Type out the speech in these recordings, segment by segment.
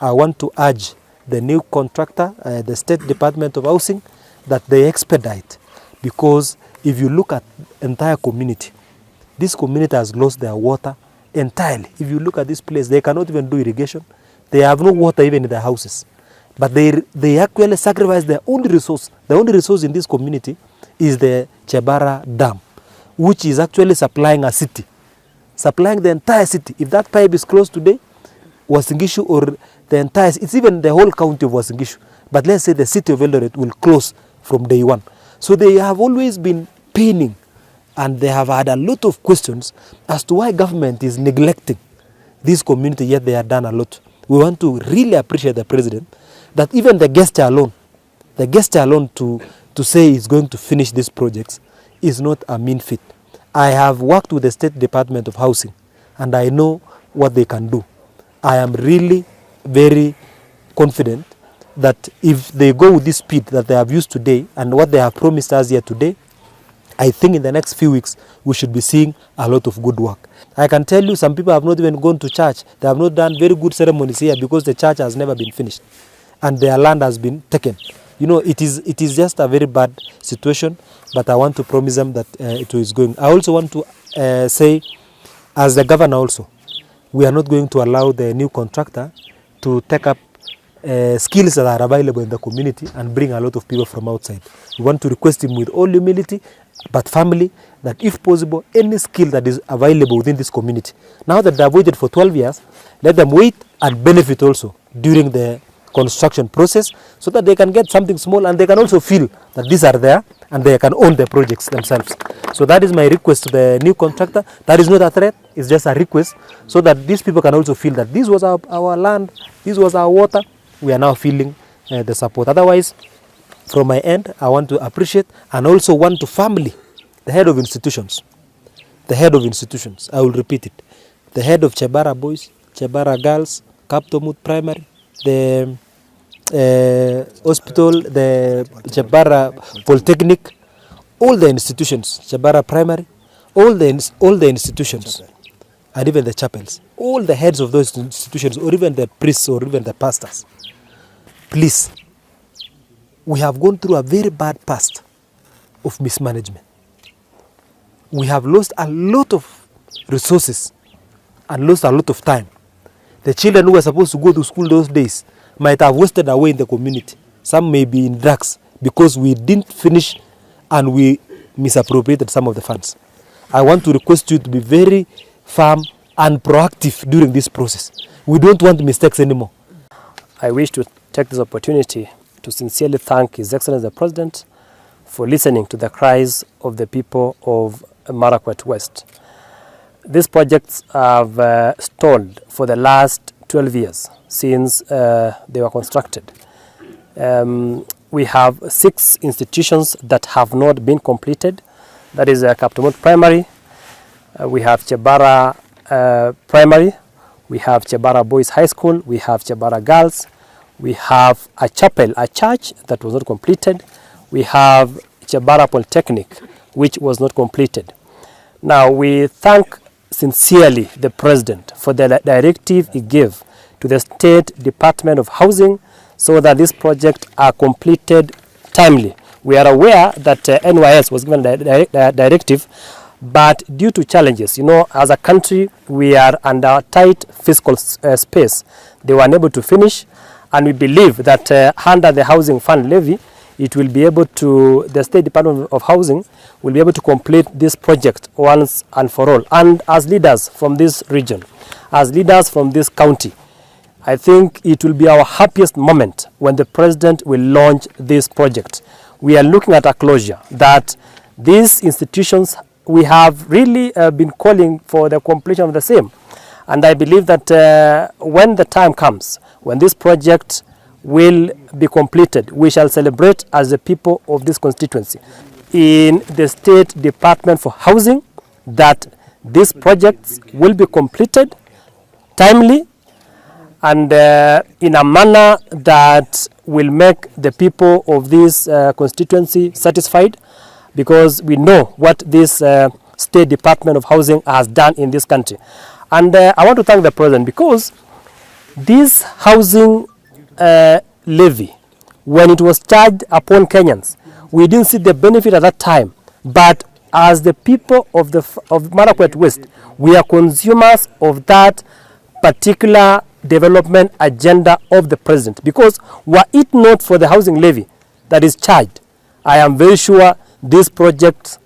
I want to urge the new contractor, the State Department of Housing, that they expedite, because if you look at entire community, this community has lost their water entirely. If you look at this place, they cannot even do irrigation. They have no water even in their houses. But they actually sacrifice their only resource. The only resource in this community is the Chebara Dam, which is actually supplying a city, supplying the entire city. If that pipe is closed today, Wasingishu or the entire, it's even the whole county of Wasingishu. But let's say the city of Eldoret will close from day one. So they have always been paining, and they have had a lot of questions as to why government is neglecting this community, yet they have done a lot. We want to really appreciate the president, that even the gesture alone to say he's going to finish these projects is not a mean feat. I have worked with the State Department of Housing, and I know what they can do. I am really very confident that if they go with this speed that they have used today and what they have promised us here today, I think in the next few weeks we should be seeing a lot of good work. I can tell you some people have not even gone to church. They have not done very good ceremonies here because the church has never been finished and their land has been taken. You know, it is just a very bad situation, but I want to promise them that it is going. I also want to say, as the governor also, we are not going to allow the new contractor to take up skills that are available in the community and bring a lot of people from outside. We want to request him with all humility, but firmly, that if possible, any skill that is available within this community. Now that they have waited for 12 years, let them wait and benefit also during the construction process, so that they can get something small and they can also feel that these are there and they can own the projects themselves. So that is my request to the new contractor. That is not a threat, it's just a request, so that these people can also feel that this was our land, this was our water. We are now feeling the support. Otherwise, from my end, I want to appreciate and also want to firmly, the head of institutions, I will repeat it, the head of Chebara Boys, Chebara Girls, Kaptomut Primary, the hospital, the Chebara Polytechnic, all the institutions, Chebara Primary, all the institutions, and even the chapels, all the heads of those institutions, or even the priests, or even the pastors, please, we have gone through a very bad past of mismanagement. We have lost a lot of resources and lost a lot of time. The children who were supposed to go to school those days might have wasted away in the community. Some may be in drugs because we didn't finish and we misappropriated some of the funds. I want to request you to be very firm and proactive during this process. We don't want mistakes anymore. I wish to take this opportunity to sincerely thank His Excellency the President for listening to the cries of the people of Marakwet West. These projects have stalled for the last 12 years since they were constructed. We have 6 institutions that have not been completed. That is Kaptomut Primary, we have Chebara Primary, we have Chebara Boys High School, we have Chebara Girls, we have a chapel, a church that was not completed, we have Chebara Polytechnic, which was not completed. Now we thank sincerely the President for the directive he gave to the State Department of Housing so that these projects are completed timely. We are aware that NYS was given a directive, but due to challenges, you know, as a country, we are under tight fiscal space. They were unable to finish, and we believe that under the Housing Fund levy, it will be able to, the State Department of Housing will be able to complete this project once and for all. And as leaders from this region, as leaders from this county, I think it will be our happiest moment when the President will launch this project. We are looking at a closure that these institutions, we have really been calling for the completion of the same. And I believe that when the time comes, when this project will be completed, we shall celebrate as the people of this constituency in the State Department for Housing that these projects will be completed timely and in a manner that will make the people of this constituency satisfied, because we know what this State Department of Housing has done in this country. And I want to thank the President, because This housing levy, when it was charged upon Kenyans, we didn't see the benefit at that time. But as the people of Marakwet West, we are consumers of that particular development agenda of the president. Because were it not for the housing levy that is charged, I am very sure these projects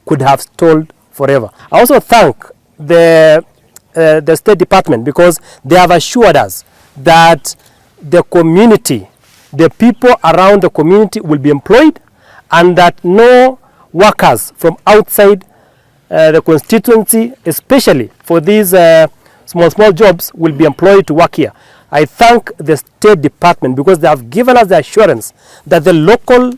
could have stalled forever. I also thank the State Department, because they have assured us that the community, the people around the community will be employed, and that no workers from outside the constituency, especially for these small jobs, will be employed to work here. I thank the State Department, because they have given us the assurance that the local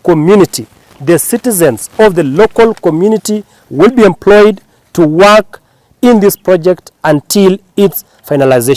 community, the citizens of the local community will be employed to work in this project until its finalization.